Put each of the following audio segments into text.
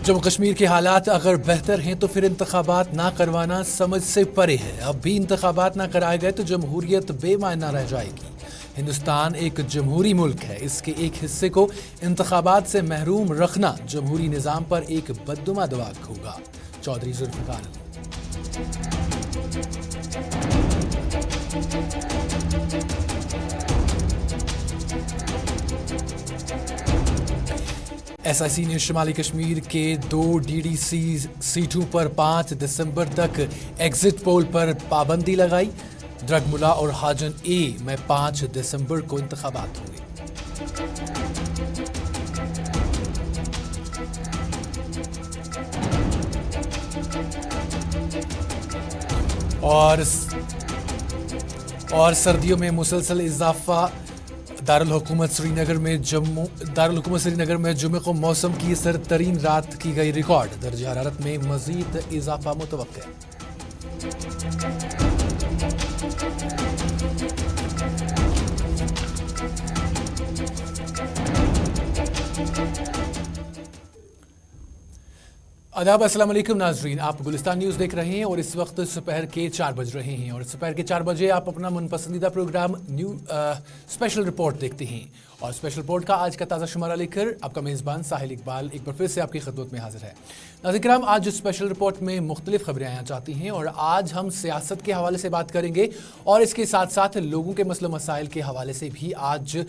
जम्मू कश्मीर के हालात अगर बेहतर हैं तो फिर इंतखाबात ना करवाना समझ से परे है। अब भी इंतखाबात ना कराए गए तो जमहूरियत बेमायना रह जाएगी। हिंदुस्तान एक जमहूरी मुल्क है, इसके एक हिस्से को इंतखाबात से महरूम रखना जमहूरी निज़ाम पर एक बददुमा दवाक होगा। चौधरी जुल्फ़िकार अली। SIC ने शुमाली कश्मीर के 2 DDC सीटों पर 5 दिसंबर तक एग्जिट पोल पर पाबंदी लगाई। द्रगमुला और हाजन ए में 5 दिसंबर को इंतखाबात होंगे। और सर्दियों में मुसलसल इजाफा। दारुल हुकूमत श्रीनगर में जुमे को मौसम की सरतरीन रात की गई रिकॉर्ड। दर्ज हरारत में मजीद इजाफा मुतवक्के। आदाब, अस्सलाम वालेकुम नाजरीन, आप गुलिस्तान न्यूज़ देख रहे हैं और इस वक्त दोपहर के 4 बज रहे हैं और दोपहर के 4 बजे आप अपना मनपसंदीदा प्रोग्राम स्पेशल रिपोर्ट देखते हैं। और स्पेशल रिपोर्ट का आज का ताज़ा शुमारा लेकर आपका मेज़बान साहिल इकबाल एक बार फिर से आपकी खिदमत में हाजिर है। नाज़रीन किराम, आज स्पेशल रिपोर्ट में मुख्तलिफ खबरें आना चाहती हैं और आज हम सियासत के हवाले से बात करेंगे और इसके साथ साथ लोगों के मसले मसाइल के हवाले से भी आज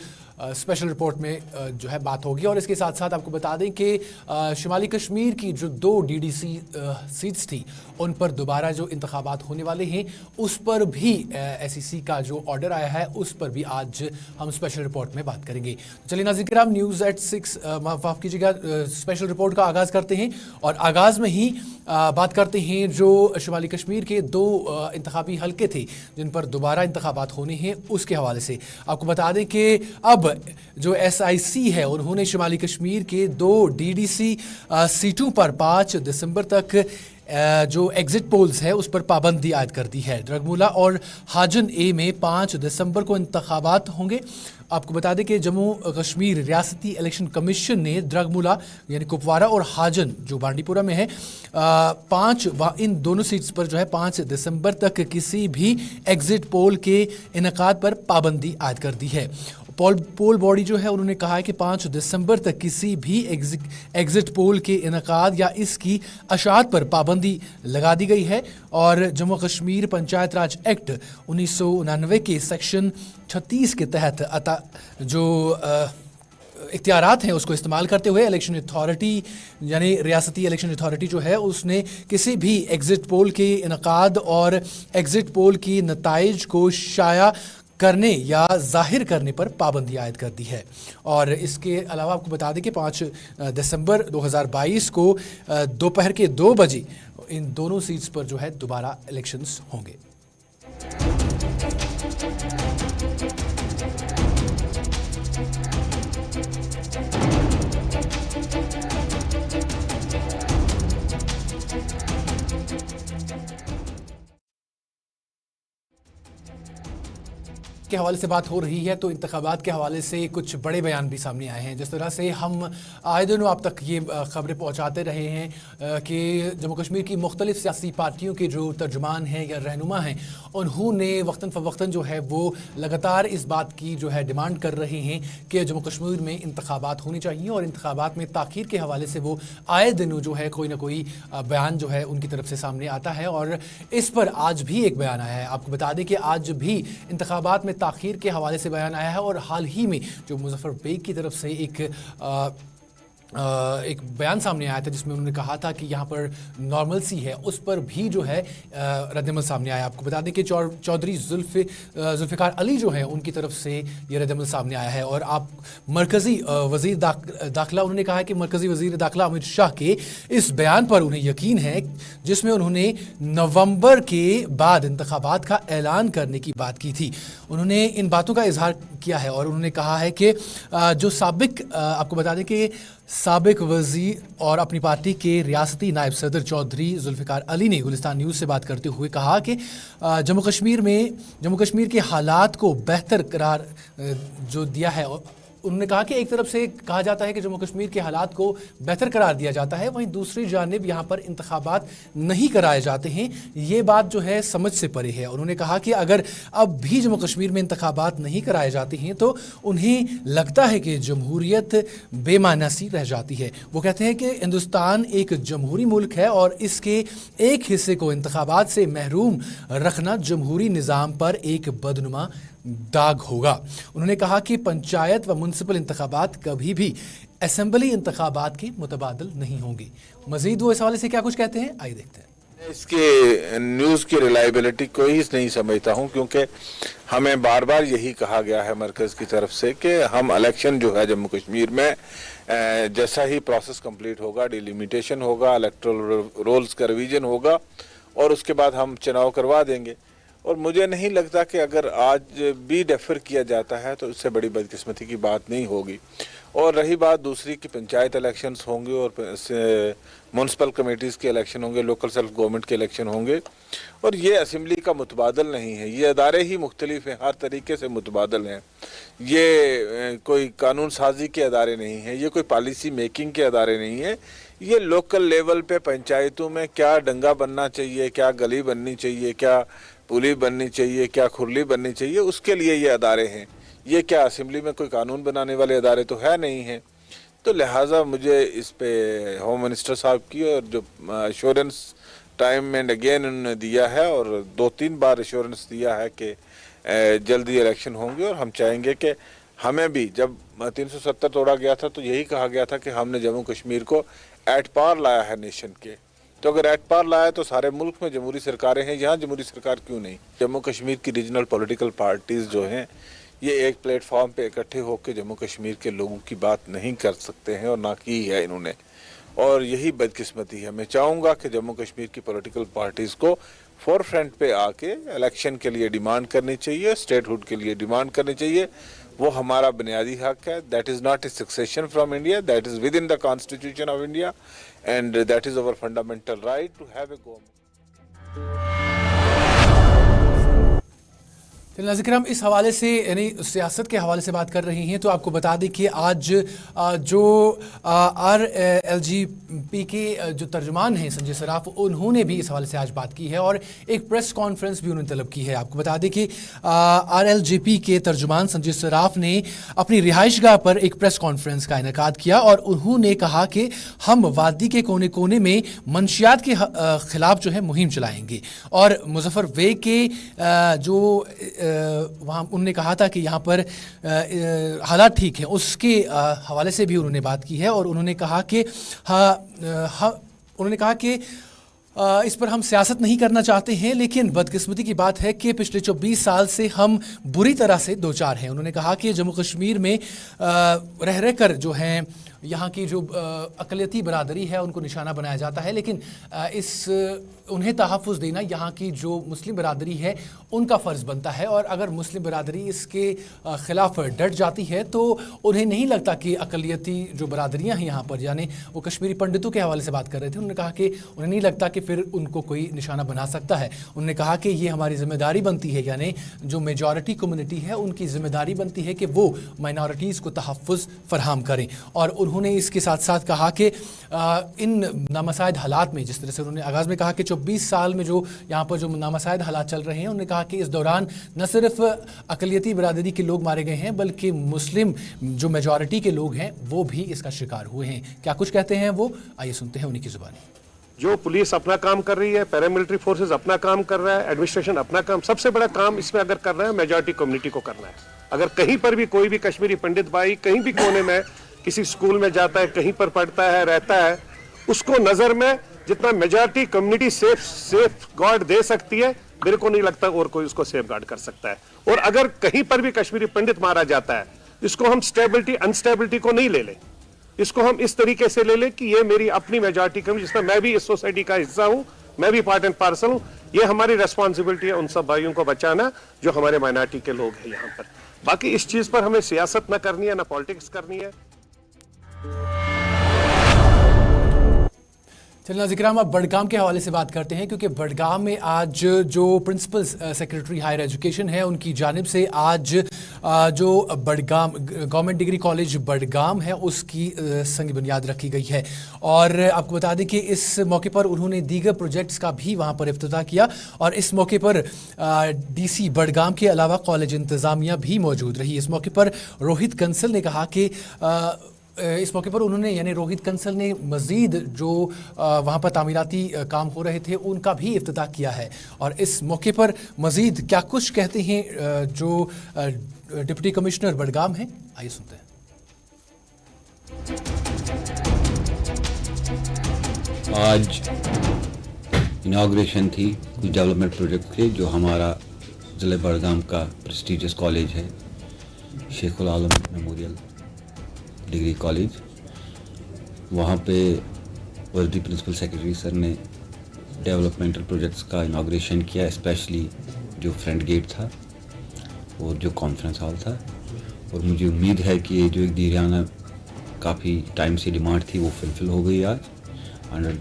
स्पेशल रिपोर्ट में जो है बात होगी। और इसके साथ साथ आपको बता दें कि शुमाली कश्मीर की जो 2 DDC सीट्स थी उन पर दोबारा जो इंतखाबात होने वाले हैं उस पर भी SEC का जो ऑर्डर आया है उस पर भी आज हम स्पेशल रिपोर्ट में बात करेंगे। चलिए नाज़रीन किराम, न्यूज़ एट 6 माफ़ कीजिएगा, स्पेशल रिपोर्ट का आगाज़ करते हैं और आगाज़ में ही बात करते हैं जो शुमाली कश्मीर के 2 इंतखाबी हलके थे जिन पर दोबारा इंतखाबात होने हैं उसके हवाले से। आपको बता दें कि अब जो SIC है उन्होंने शुमाली कश्मीर के 2 DDC सीटों पर 5 दिसंबर तक जो एग्जिट पोल्स है उस पर पाबंदी आयद कर दी है। द्रगमुला और हाजन ए में 5 दिसंबर को इंतखाबात होंगे। आपको बता दें कि जम्मू कश्मीर रियासती इलेक्शन कमीशन ने द्रगमुला यानी कुपवारा और हाजन जो बांडीपुरा में है इन दोनों सीट्स पर जो है 5 दिसंबर तक किसी भी एग्जिट पोल के इनेकाद पर पाबंदी आयद कर दी है। पोल बॉडी जो है उन्होंने कहा है कि 5 दिसंबर तक किसी भी एग्जिट पोल के इनेकाद या इसकी अशात पर पाबंदी लगा दी गई है। और जम्मू कश्मीर पंचायत राज एक्ट 1999 के सेक्शन 36 के तहत जो इख्तियारात हैं उसको इस्तेमाल करते हुए इलेक्शन अथॉरिटी यानी रियासती इलेक्शन अथॉरिटी जो है उसने किसी भी एग्जिट पोल के इनेकाद और एग्जिट पोल की नताइज को शाया करने या जाहिर करने पर पाबंदी आयद कर दी है। और इसके अलावा आपको बता दें कि 5 दिसंबर 2022 को दोपहर के 2 बजे इन दोनों सीट्स पर जो है दोबारा इलेक्शंस होंगे। के हवाले से बात हो रही है तो इंतखाबात के हवाले से कुछ बड़े बयान भी सामने आए हैं। जिस तरह से हम आए दिनों आप तक ये खबरें पहुंचाते रहे हैं कि जम्मू कश्मीर की मुख्तलिफ सियासी पार्टियों के जो तर्जुमान हैं या रहनुमा हैं उन्होंने वक्तन फ़वक्तन जो है वो लगातार इस बात की जो है डिमांड कर रहे हैं कि जम्मू कश्मीर में इंतखाबात होनी चाहिए और इंतखाबात में ताख़ीर के हवाले से वो आए दिनों जो है कोई ना कोई बयान जो है उनकी तरफ से सामने आता है। और इस पर आज भी एक बयान आया है। आपको बता दें कि आज भी इंतखाबात में ताख़ीर के हवाले से बयान आया है और हाल ही में जो मुज़फ़्फ़र बेग की तरफ से एक बयान सामने आया था जिसमें उन्होंने कहा था कि यहाँ पर नॉर्मलसी है उस पर भी जो है रद्दमल सामने आया। आपको बता दें कि चौधरी जुल्फ़िकार अली जो है उनकी तरफ से ये रद्दमल सामने आया है। और आप मरकज़ी वज़ीर दाखिला उन्होंने कहा है कि मरकज़ी वज़ीर दाखिला अमित शाह के इस बयान पर उन्हें यकीन है जिसमें उन्होंने नवंबर के बाद इंतखाबात का ऐलान करने की बात की थी। उन्होंने इन बातों का इजहार किया है और उन्होंने कहा है कि जो आपको बता दें कि साबिक वज़ीर और अपनी पार्टी के रियासती नायब सदर चौधरी जुल्फ़िकार अली ने गुलिस्तान न्यूज़ से बात करते हुए कहा कि जम्मू कश्मीर के हालात को बेहतर करार जो दिया है انہوں نے کہا کہ ایک طرف سے کہا جاتا ہے کہ جموں کشمیر کے حالات کو بہتر قرار دیا جاتا ہے، وہیں دوسری جانب یہاں پر انتخابات نہیں کرائے جاتے ہیں، یہ بات جو ہے سمجھ سے پرے ہے۔ انہوں نے کہا کہ اگر اب بھی جموں کشمیر میں انتخابات نہیں کرائے جاتے ہیں تو انہیں لگتا ہے کہ جمہوریت بے معنی سی رہ جاتی ہے۔ وہ کہتے ہیں کہ ہندوستان ایک جمہوری ملک ہے اور اس کے ایک حصے کو انتخابات سے محروم رکھنا جمہوری نظام پر ایک بدنما داغ ہوگا۔ انہوں نے کہا کہ پنچایت و میونسپل انتخابات کبھی بھی اسمبلی انتخابات کے متبادل نہیں ہوں گے۔ مزید وہ اس حوالے سے کیا کچھ کہتے ہیں، آئیے دیکھتے ہیں۔ اس کے نیوز کی ریلائبلٹی کوئی نہیں سمجھتا ہوں، کیونکہ ہمیں بار بار یہی کہا گیا ہے مرکز کی طرف سے کہ ہم الیکشن جو ہے جموں کشمیر میں جیسا ہی پروسیس کمپلیٹ ہوگا، ڈیلیمیٹیشن ہوگا، الیکٹرل رولز کا ریویژن ہوگا اور اس کے بعد ہم چناؤ کروا دیں گے۔ اور مجھے نہیں لگتا کہ اگر آج بھی ڈیفر کیا جاتا ہے تو اس سے بڑی بدقسمتی کی بات نہیں ہوگی۔ اور رہی بات دوسری کی پنچایت الیکشنز ہوں گے اور میونسپل کمیٹیز کے الیکشن ہوں گے، لوکل سیلف گورنمنٹ کے الیکشن ہوں گے، اور یہ اسمبلی کا متبادل نہیں ہے، یہ ادارے ہی مختلف ہیں، ہر طریقے سے متبادل ہیں۔ یہ کوئی قانون سازی کے ادارے نہیں ہیں، یہ کوئی پالیسی میکنگ کے ادارے نہیں ہیں، یہ لوکل لیول پہ پنچایتوں میں کیا ڈنگا بننا چاہیے، کیا گلی بننی چاہیے، کیا پولی بننی چاہیے، کیا کھرلی بننی چاہیے، اس کے لیے یہ ادارے ہیں۔ یہ کیا اسمبلی میں کوئی قانون بنانے والے ادارے تو ہے نہیں ہیں۔ تو لہٰذا مجھے اس پہ ہوم منسٹر صاحب کی اور جو ایشورنس ٹائم اینڈ اگین انہوں نے دیا ہے اور 2-3 بار ایشورنس دیا ہے کہ جلدی الیکشن ہوں گے، اور ہم چاہیں گے کہ ہمیں بھی جب 370 توڑا گیا تھا تو یہی کہا گیا تھا کہ ہم نے جموں کشمیر کو ایٹ پار لایا ہے نیشن کے، تو اگر ایٹ پار لایا تو سارے ملک میں جمہوری سرکاریں ہیں، یہاں جمہوری سرکار کیوں نہیں؟ جموں کشمیر کی ریجنل پولیٹیکل پارٹیز جو ہیں یہ ایک پلیٹ فارم پہ اکٹھے ہو کے جموں کشمیر کے لوگوں کی بات نہیں کر سکتے ہیں، اور نہ کی ہے انہوں نے، اور یہی بدقسمتی ہے۔ میں چاہوں گا کہ جموں کشمیر کی پولیٹیکل پارٹیز کو فور فرنٹ پہ آ کے الیکشن کے لیے ڈیمانڈ کرنی چاہیے، اسٹیٹ ہوڈ کے لیے ڈیمانڈ کرنی چاہیے۔ وہ ہمارا بنیادی حق ہے۔ That is not a secession from India, that is within the constitution of India and that is our fundamental right to have a government. ناظرین کرام، اس حوالے سے یعنی سیاست کے حوالے سے بات کر رہے ہیں تو آپ کو بتا دیں کہ آج جو RLGP کے جو ترجمان ہیں سنجے صراف، انہوں نے بھی اس حوالے سے آج بات کی ہے اور ایک پریس کانفرنس بھی انہوں نے طلب کی ہے۔ آپ کو بتا دیں کہ RLGP کے ترجمان سنجے صراف نے اپنی رہائش گاہ پر ایک پریس کانفرنس کا انعقاد کیا اور انہوں نے کہا کہ ہم وادی کے کونے کونے میں منشیات کے خلاف جو ہے مہم چلائیں گے، اور مظفر وے کے جو وہاں انہوں نے کہا تھا کہ یہاں پر حالات ٹھیک ہیں، اس کے حوالے سے بھی انہوں نے بات کی ہے، اور انہوں نے کہا کہ اس پر ہم سیاست نہیں کرنا چاہتے ہیں، لیکن بدقسمتی کی بات ہے کہ پچھلے 24 سال سے ہم بری طرح سے دوچار ہیں۔ انہوں نے کہا کہ جموں کشمیر میں رہ کر جو ہیں یہاں کی جو اقلیتی برادری ہے ان کو نشانہ بنایا جاتا ہے، لیکن انہیں تحفظ دینا یہاں کی جو مسلم برادری ہے ان کا فرض بنتا ہے، اور اگر مسلم برادری اس کے خلاف ڈٹ جاتی ہے تو انہیں نہیں لگتا کہ اقلیتی جو برادریاں ہیں یہاں پر، یعنی وہ کشمیری پنڈتوں کے حوالے سے بات کر رہے تھے، انہوں نے کہا کہ انہیں نہیں لگتا کہ پھر ان کو کوئی نشانہ بنا سکتا ہے۔ انہوں نے کہا کہ یہ ہماری ذمہ داری بنتی ہے، یعنی جو میجورٹی کمیونٹی ہے ان کی ذمہ داری بنتی ہے کہ وہ مائنارٹیز کو تحفظ فراہم کریں، اور انہوں نے اس کے ساتھ ساتھ کہا کہ ان نامساعد حالات میں، جس طرح سے انہوں نے آغاز میں کہا کہ 24 سال میں جو یہاں پر جو نامساعد حالات چل رہے ہیں، انہوں نے کہا کہ اس دوران نہ صرف اقلیتی برادری کے لوگ مارے گئے ہیں بلکہ مسلم جو میجورٹی کے لوگ ہیں وہ بھی اس کا شکار ہوئے ہیں۔ کیا کچھ کہتے ہیں وہ، آئیے سنتے ہیں انہی کی زبانی۔ جو پولیس اپنا کام کر رہی ہے، پیراملٹری فورسز اپنا کام کر رہا ہے، ایڈمنسٹریشن اپنا کام، سب سے بڑا کام اس میں اگر کر رہا ہے میجورٹی کمیونٹی کو کرنا ہے۔ اگر کہیں پر بھی کوئی بھی کشمیری پنڈت بھائی کہیں بھی کونے میں کسی سکول میں جاتا ہے، کہیں پر پڑھتا ہے، رہتا ہے، اس کو نظر میں جتنا میجورٹی کمیونٹی سیف گارڈ دے سکتی ہے، میرے کو نہیں لگتا اور کوئی اس کو سیف گارڈ کر سکتا ہے۔ اور اگر کہیں پر بھی کشمیری پنڈت مارا جاتا ہے، اس کو ہم انسٹیبلٹی کو نہیں لے لیں، اس کو ہم اس طریقے سے لے لیں کہ یہ میری اپنی میجورٹی کمیونٹی، جس میں میں بھی اس سوسائٹی کا حصہ ہوں، میں بھی پارٹ اینڈ پارسل ہوں، یہ ہماری ریسپانسبلٹی ہے ان سب بھائیوں کو بچانا جو ہمارے مائنارٹی کے لوگ ہیں یہاں پر۔ باقی اس چیز پر ہمیں سیاست نہ کرنی ہے، نہ پالیٹکس کرنی ہے۔ चलिए नाज़रीन किराम, अब बडगाम के हवाले से बात करते हैं, क्योंकि बडगाम में आज जो प्रिंसिपल सेक्रेटरी हायर एजुकेशन है उनकी जानिब से आज जो Budgam government degree college Budgam है उसकी संग बुनियाद रखी गई है। और आपको बता दें कि इस मौके पर उन्होंने दीगर प्रोजेक्ट्स का भी वहाँ पर इफ्तिताह किया और इस मौके पर DC बडगाम के अलावा कॉलेज इंतज़ामिया भी मौजूद रही। इस मौके पर रोहित कंसल ने कहा कि इस मौके पर उन्होंने यानी रोहित कंसल ने मज़ीद जो वहाँ पर तामीराती काम हो रहे थे उनका भी इफ्तिताह किया है। और इस मौके पर मज़ीद क्या कुछ कहते हैं जो डिप्टी कमिश्नर बडगाम हैं, आइए सुनते हैं। आज इनाग्रेशन थी कुछ डेवलपमेंट प्रोजेक्ट के, जो हमारा ज़िले बडगाम का प्रेस्टिजियस कॉलेज है, शेखुल आलम मेमोरियल डिग्री कॉलेज। वहाँ पे वर्दी प्रिंसिपल सेक्रेटरी सर ने डेवलपमेंटल प्रोजेक्ट्स का इनाग्रेशन किया, स्पेशली जो फ्रंट गेट था और जो कॉन्फ्रेंस हॉल था। और मुझे उम्मीद है कि ये जो एक दीराना काफ़ी टाइम से डिमांड थी वो फुलफिल हो गई आज, under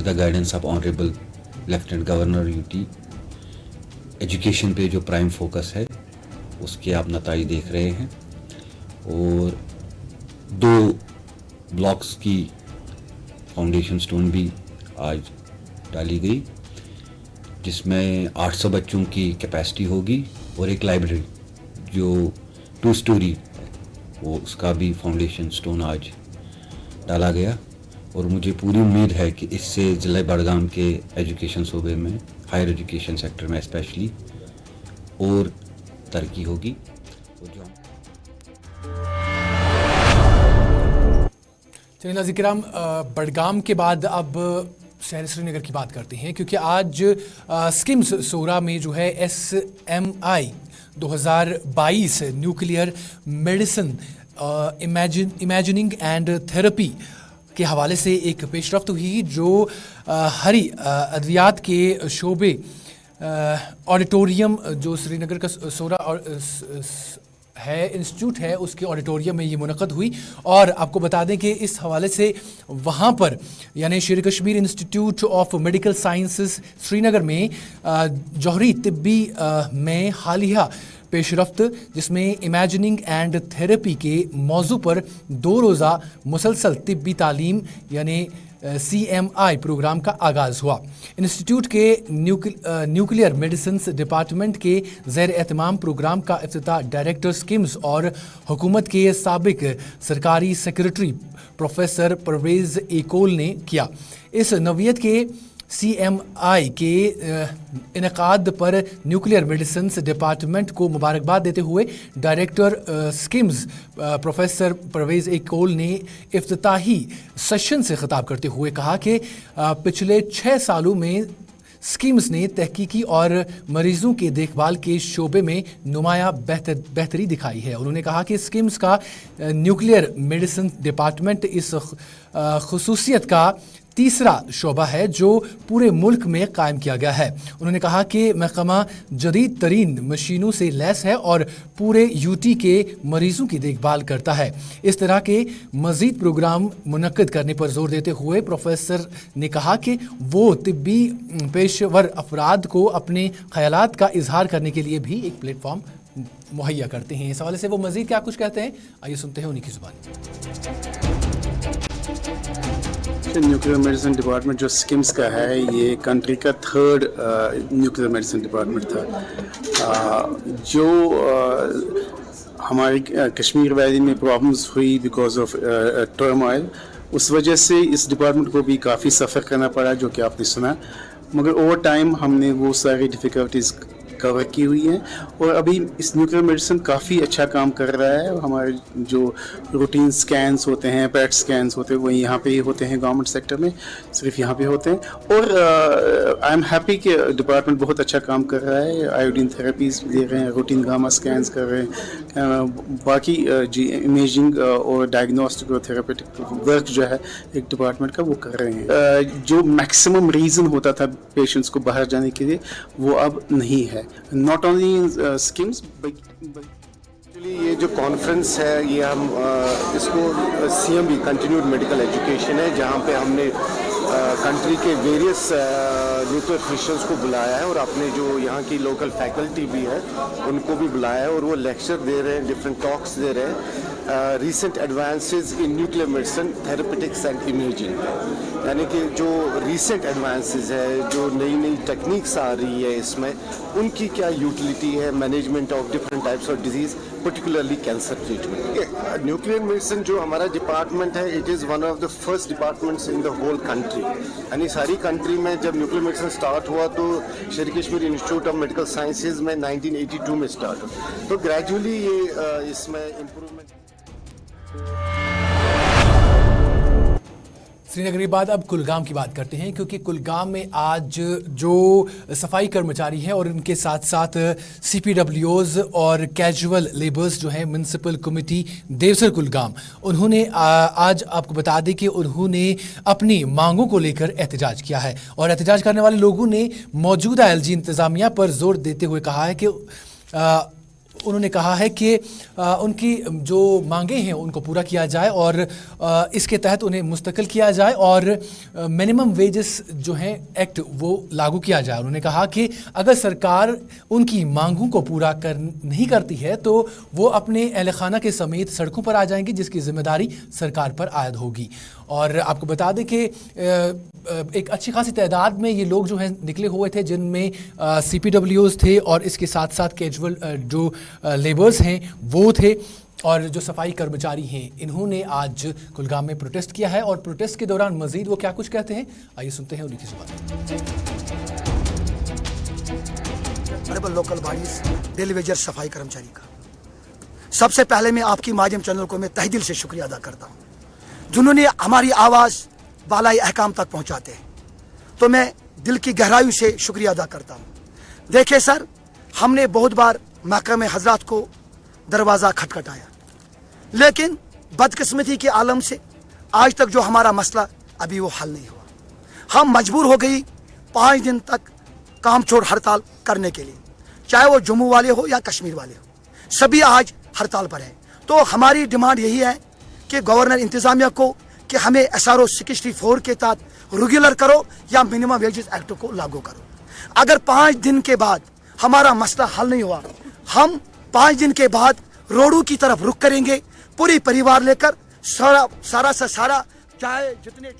the guidance of honourable lieutenant governor UT। Education पे जो प्राइम फोकस है उसके आप नताइज देख रहे हैं। और 2 ब्लॉक्स की फाउंडेशन स्टोन भी आज डाली गई, जिसमें 800 बच्चों की कैपेसिटी होगी और एक लाइब्रेरी जो 2 स्टोरी वो उसका भी फाउंडेशन स्टोन आज डाला गया। और मुझे पूरी उम्मीद है कि इससे ज़िला बडगाम के एजुकेशन सूबे में, हायर एजुकेशन सेक्टर में स्पेशली और तरक्की होगी। चलिए नाज़रीन किराम, बडगाम के बाद अब शहर श्रीनगर की बात करते हैं, क्योंकि आज स्किम्स सोरा में जो है SMI 2022 nuclear medicine imagining and therapy के हवाले से एक पेशरफ्त हुई, जो हरी अद्वियात के शोबे ऑडिटोरियम जो श्रीनगर का सोरा है इंस्टीट्यूट है उसके ऑडिटोरियम में ये मुनक़द हुई। और आपको बता दें कि इस हवाले से वहाँ पर यानी शेर Kashmir institute of medical sciences Srinagar में जौहरी तिब्बी में हालिया पेशरफ्त, जिसमें इमेजिनिंग एंड थेरेपी के मौजू पर 2 रोज़ा मुसलसल तिब्बी तालीम यानी CMI प्रोग्राम का आगाज़ हुआ। इंस्टीट्यूट के न्यूक्लियर मेडिसिन डिपार्टमेंट के ज़ेर एहतमाम प्रोग्राम का इफ्तिताह डायरेक्टर स्किम्स और हुकूमत के साबिक सरकारी सेक्रेटरी प्रोफेसर परवेज़ एकोल ने किया। इस नवीयत के CMI के इनकाद पर न्यूक्लियर मेडिसिन डिपार्टमेंट को मुबारकबाद देते हुए डायरेक्टर स्किम्स प्रोफेसर परवेज़ एकोल ने इफ्तिताही सेशन से खिताब करते हुए कहा कि पिछले 6 सालों में स्किम्स ने तहकीकी और मरीजों के देखभाल के शोबे में नुमाया बेहतरी दिखाई है। उन्होंने कहा कि स्किम्स का न्यूक्लियर मेडिसिन डिपार्टमेंट इस खुसूसियत का तीसरा शोबा है जो पूरे मुल्क में कायम किया गया है। उन्होंने कहा कि महकमा जदीद तरीन मशीनों से लैस है और पूरे UT के मरीजों की देखभाल करता है। इस तरह के मज़ीद प्रोग्राम मुनक्किद करने पर जोर देते हुए प्रोफेसर ने कहा कि वो तिब्बी पेशेवर अफराद को अपने ख़यालात का इजहार करने के लिए भी एक प्लेटफॉर्म मुहैया करते हैं। इस हवाले से वो मज़ीद क्या कुछ कहते हैं, आइए सुनते हैं उन्हीं की ज़ुबान। न्यूक्लियर मेडिसिन डिपार्टमेंट जो स्किम्स का है, ये कंट्री का 3rd न्यूक्लियर मेडिसिन डिपार्टमेंट था। जो हमारी कश्मीर वैली में प्रॉब्लम्स हुई बिकॉज ऑफ टर्मोइल, उस वजह से इस डिपार्टमेंट को भी काफ़ी सफ़र करना पड़ा, जो कि आपने सुना। मगर ओवर टाइम हमने वो सारी डिफ़िकल्टीज़ कवर की हुई हैं और अभी इस न्यूक्लियर मेडिसिन काफ़ी अच्छा काम कर रहा है। हमारे जो रूटीन स्कैन्स होते हैं, पेट स्कैन्स होते हैं, वो यहाँ पे ही होते हैं गवर्नमेंट सेक्टर में, सिर्फ यहाँ पे होते हैं। और आई एम हैप्पी कि डिपार्टमेंट बहुत अच्छा काम कर रहा है। आयोडीन थेरेपीज ले रहे हैं, रूटीन गामा स्कैन्स कर रहे हैं, बाकी जी इमेजिंग और डायग्नोस्टिक और थेरेपेटिक वर्क जो है एक डिपार्टमेंट का वो कर रहे हैं। जो मैक्सिमम रीज़न होता था पेशेंट्स को बाहर जाने के लिए, वो अब नहीं है। Not only in schemes, but ये जो कॉन्फ्रेंस है ये हम इसको CMB कंटिन्यूड मेडिकल एजुकेशन है, जहाँ पे हमने कंट्री के वेरियस न्यूक्लियर फिजिशियंस को बुलाया है और अपने जो यहाँ की लोकल फैकल्टी भी है उनको भी बुलाया है, और वो लेक्चर दे रहे हैं, डिफरेंट टॉक्स दे रहे हैं recent advances in nuclear medicine, therapeutics and imaging. यानी कि जो रिसेंट एडवांसेस है, जो नई नई टेक्निक्स आ रही है इसमें, उनकी क्या यूटिलिटी है management of different types of disease, particularly cancer treatment. Nuclear medicine जो हमारा डिपार्टमेंट है, it is one of the first departments in the whole country. यानी सारी कंट्री में जब न्यूक्लियर मेडिसिन स्टार्ट हुआ तो शेर Kashmir institute of medical sciences में 1982 में स्टार्ट हुआ, तो ग्रेजुअली ये इसमें इम्प्रूवमेंट। श्रीनगर के बाद अब कुलगाम की बात करते हैं, क्योंकि कुलगाम में आज जो सफाई कर्मचारी हैं और उनके साथ साथ CPWOs और कैजुअल लेबर्स जो हैं, म्यूनसिपल कमेटी देवसर कुलगाम, उन्होंने आज आपको बता दें कि उन्होंने अपनी मांगों को लेकर एहतजाज किया है। और एहतजाज करने वाले लोगों ने मौजूदा LG इंतज़ामिया पर जोर देते हुए कहा है कि उन्होंने कहा है कि उनकी जो मांगे हैं उनको पूरा किया जाए और इसके तहत उन्हें मुस्तकिल किया जाए और मिनिमम वेजेस जो हैं एक्ट वो लागू किया जाए। उन्होंने कहा कि अगर सरकार उनकी मांगों को पूरा नहीं करती है तो वो अपने अहल खाना के समेत सड़कों पर आ जाएंगे, जिसकी जिम्मेदारी सरकार पर आयद होगी। और आपको बता दें कि एक अच्छी खासी तादाद में ये लोग जो हैं निकले हुए थे, जिनमें CPWOs थे और इसके साथ साथ कैजुअल जो लेबर्स हैं वो थे, और जो सफाई कर्मचारी हैं इन्होंने आज कुलगाम में प्रोटेस्ट किया है। और प्रोटेस्ट के दौरान मजीद वो क्या कुछ कहते हैं, आइए सुनते हैं उन्हीं की जुबान। लोकल बॉडीज डेली वेजर सफाई कर्मचारी का सबसे पहले मैं आपकी माध्यम चैनल को मैं तहे दिल से शुक्रिया अदा करता हूँ, जिन्होंने हमारी आवाज़ बालाई अहकाम तक पहुँचाते हैं, तो मैं दिल की गहराई से शुक्रिया अदा करता हूँ। देखिए सर, हमने बहुत बार महकमे हजरात को दरवाज़ा खटखटाया, लेकिन बदकिस्मती के आलम से आज तक जो हमारा मसला अभी वो हल नहीं हुआ। हम मजबूर हो गई 5 दिन तक काम छोड़ हड़ताल करने के लिए, चाहे वो जम्मू वाले हो या कश्मीर वाले हो, सभी आज हड़ताल पर हैं। तो हमारी डिमांड यही है कि गवर्नर इंतज़ामिया को कि हमें SRO 64 के तहत रेगुलर करो या मिनिमम वेजेस एक्ट को लागू करो। अगर 5 दिन के बाद हमारा मसला हल नहीं हुआ, हम 5 दिन के बाद रोडों की तरफ रुख करेंगे, पूरी परिवार लेकर, सारा से सारा, चाहे जितने।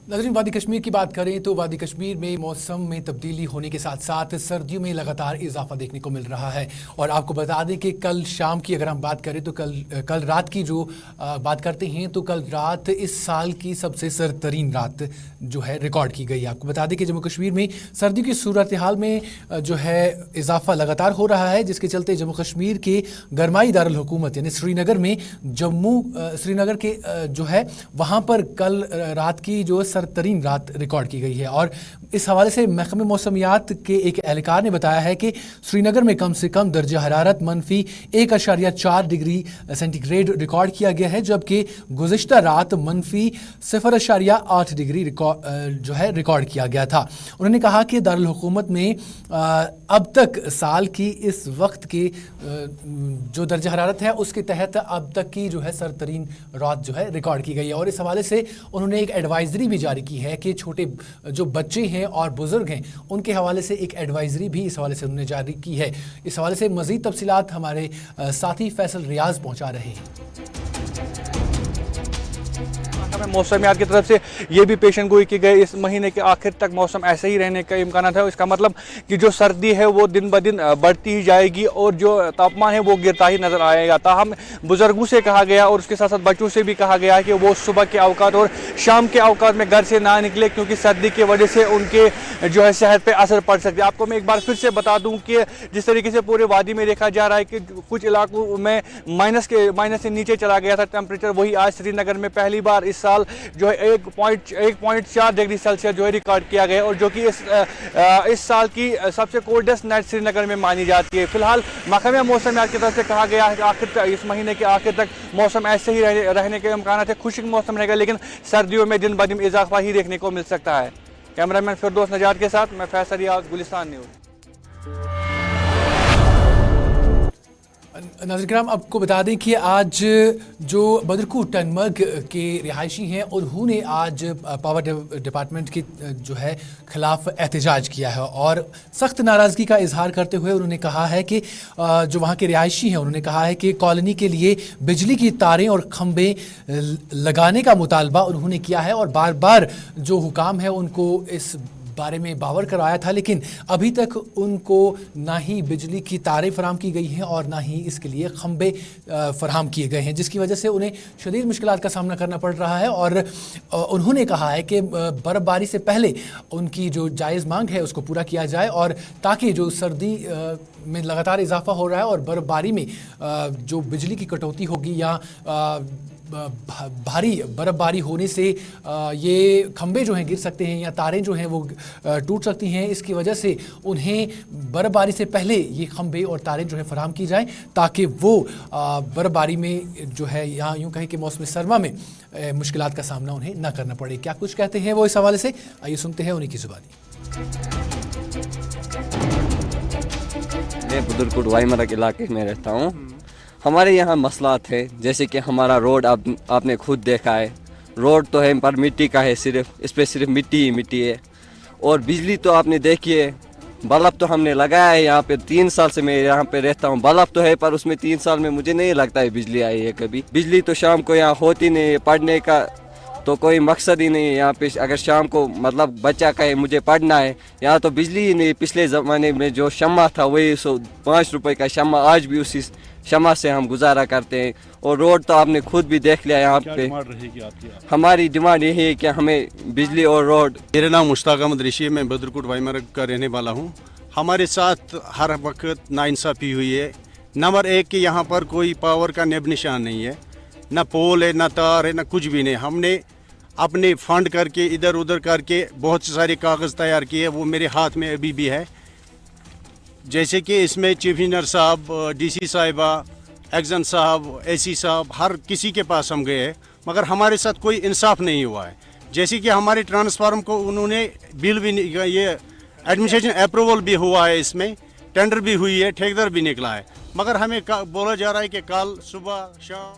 नाज़रीन, वादी कश्मीर की बात करें तो वादी कश्मीर में मौसम में तब्दीली होने के साथ साथ सर्दियों में लगातार इजाफा देखने को मिल रहा है। और आपको बता दें कि कल शाम की अगर हम बात करें तो कल रात की जो बात करते हैं तो कल रात इस साल की सबसे सर्द-तरीन रात जो है रिकॉर्ड की गई। आपको बता दें कि जम्मू कश्मीर में सर्दियों की सूरत हाल में जो है इजाफा लगातार हो रहा है, जिसके चलते जम्मू कश्मीर के गरमाई दारुल हुकूमत यानी श्रीनगर में श्रीनगर के जो है वहाँ पर कल रात की जो सर्द-तरीन रात रिकॉर्ड की गई है। और इस हवाले से महकमे मौसमियात के एक एहलकार ने बताया है कि श्रीनगर में कम से कम दर्जा हरारत -1.4 डिग्री सेंटीग्रेड रिकॉर्ड किया गया है, जबकि गुज़िश्ता रात -0.8 डिग्री जो है रिकॉर्ड किया गया था। उन्होंने कहा कि दारुल हुकूमत में अब तक साल की इस वक्त के जो दर्जा हरारत है उसके तहत अब तक की जो है सर्द-तरीन रात जो है रिकॉर्ड की गई है। और इस हवाले से उन्होंने एक एडवाइजरी भी जारी की है कि छोटे जो बच्चे हैं और बुजुर्ग हैं उनके हवाले से एक एडवाइजरी भी इस हवाले से उन्होंने जारी की है। इस हवाले से मज़ीद तफसीलात हमारे साथी फैसल रियाज पहुंचा रहे हैं। मौसमियात की तरफ से ये भी पेशन गोई की गई इस महीने के आखिर तक मौसम ऐसे ही रहने का इम्कान है। इसका मतलब कि जो सर्दी है वो दिन ब दिन बढ़ती ही जाएगी और जो तापमान है वो गिरता ही नजर आएगा। ताहम बुजुर्गों से कहा गया और उसके साथ साथ बच्चों से भी कहा गया कि वो सुबह के औकात और शाम के औकात में घर से ना निकले, क्योंकि सर्दी की वजह से उनके जो है सेहत पर असर पड़ सकता है। आपको मैं एक बार फिर से बता दूँ कि जिस तरीके से पूरे वादी में देखा जा रहा है कि कुछ इलाकों में माइनस से नीचे चला गया था टेम्परेचर, वही आज श्रीनगर में पहली बार इस साल जो है 1.4 डिग्री सेल्सियस जो है रिकॉर्ड किया गया और जो कि इस साल की सबसे कोल्डेस्ट नाइट श्रीनगर में मानी जाती है। फिलहाल महकमे मौसमियात की तरफ से कहा गया है कि आखिर तक इस महीने के आखिर तक मौसम ऐसे ही रहने के इम्कान है। खुश्क मौसम रहेगा, लेकिन सर्दियों में दिन ब दिन इजाफा ही देखने को मिल सकता है। कैमरामैन फिरदौस नजात के साथ मैं फैसल रियाज, गुलिस्तान न्यूज़। नाज़रीन किराम, आपको बता दें कि आज जो बदरकोट टनमर्ग के रिहायशी हैं उन्होंने आज पावर डिपार्टमेंट के जो है खिलाफ एहतजाज किया है और सख्त नाराज़गी का इजहार करते हुए उन्होंने कहा है कि जो वहाँ के रिहायशी हैं उन्होंने कहा है कि कॉलोनी के लिए बिजली की तारें और खंभे लगाने का मुतालबा उन्होंने किया है और बार बार जो हुकाम है उनको इस बारे में बावर कराया था, लेकिन अभी तक उनको ना ही बिजली की तारें फराहम की गई हैं और ना ही इसके लिए खंबे फराहम किए गए हैं, जिसकी वजह से उन्हें शदीद मुश्किलात का सामना करना पड़ रहा है। और उन्होंने कहा है कि बर्फ़बारी से पहले उनकी जो जायज़ मांग है उसको पूरा किया जाए और ताकि जो सर्दी में लगातार इजाफा हो रहा है और बर्फ़बारी में जो बिजली की कटौती होगी या भारी बर्फ़बारी होने से ये खंबे जो हैं गिर सकते हैं या तारें जो हैं वो टूट सकती हैं, इसकी वजह से उन्हें बर्फ़बारी से पहले ये खंबे और तारें जो है फराहम की जाएं ताकि वो बर्फ़बारी में जो है यहाँ यूँ कहें कि मौसम सरमा में मुश्किलात का सामना उन्हें ना करना पड़े। क्या कुछ कहते हैं वो इस हवाले से, आइए सुनते हैं उन्हीं की ज़ुबानी। मैं बदरकोट वाईमरग इलाके में रहता हूँ। हमारे यहाँ मसलात है, जैसे कि हमारा रोड आपने खुद देखा है, रोड तो है पर मिट्टी का है, सिर्फ इस पर सिर्फ मिट्टी ही मिट्टी है। और बिजली तो आपने देखी है, बल्ब तो हमने लगाया है यहाँ पे, 3 साल से मैं यहाँ पे रहता हूँ, बल्ब तो है पर उसमें 3 साल में मुझे नहीं लगता है बिजली आई है कभी। बिजली तो शाम को यहाँ होती नहीं है, पढ़ने का तो कोई मकसद ही नहीं है यहाँ पे। अगर शाम को मतलब बच्चा कहे मुझे पढ़ना है, यहाँ तो बिजली ही नहीं। पिछले ज़माने में जो शम्मा था वही 5 रुपए का शम्मा, आज भी उसी शम्मा से हम गुजारा करते हैं। और रोड तो आपने खुद भी देख लिया यहाँ पे। हमारी डिमांड यही है कि हमें बिजली और रोड। मेरा नाम मुश्ताक अहमद ऋषि है, मैं बदरकोट वाईमरग का रहने वाला हूँ। हमारे साथ हर वक्त नाइंसाफ़ी हुई है। नंबर 1 कि यहाँ पर कोई पावर का नेब निशान नहीं है, ना पोल है, ना तार है, ना कुछ भी नहीं। हमने अपने फंड करके इधर उधर करके बहुत सारे कागज़ तैयार किए, वो मेरे हाथ में अभी भी है। जैसे कि इसमें चीफ इंजीनियर साहब, डीसी साहिबा, एक्जन साहब, एसी साहब, हर किसी के पास हम गए हैं, मगर हमारे साथ कोई इंसाफ नहीं हुआ है। जैसे कि हमारे ट्रांसफार्मर को उन्होंने बिल भी, ये एडमिनिस्ट्रेशन अप्रूवल भी हुआ है, इसमें टेंडर भी हुई है, ठेकेदार भी निकला है, मगर हमें बोला जा रहा है कि कल सुबह शाम।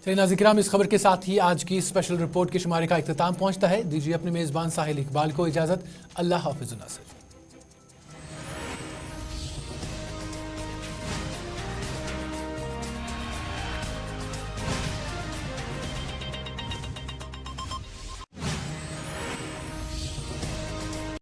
चलिए नाज़रीन किराम, इस खबर के साथ ही आज की स्पेशल रिपोर्ट के शुमारे का इख्तिताम पहुंचता है। दीजिए अपने मेज़बान साहिल इकबाल को इजाज़त। अल्लाह हाफ़िज़ नासिर।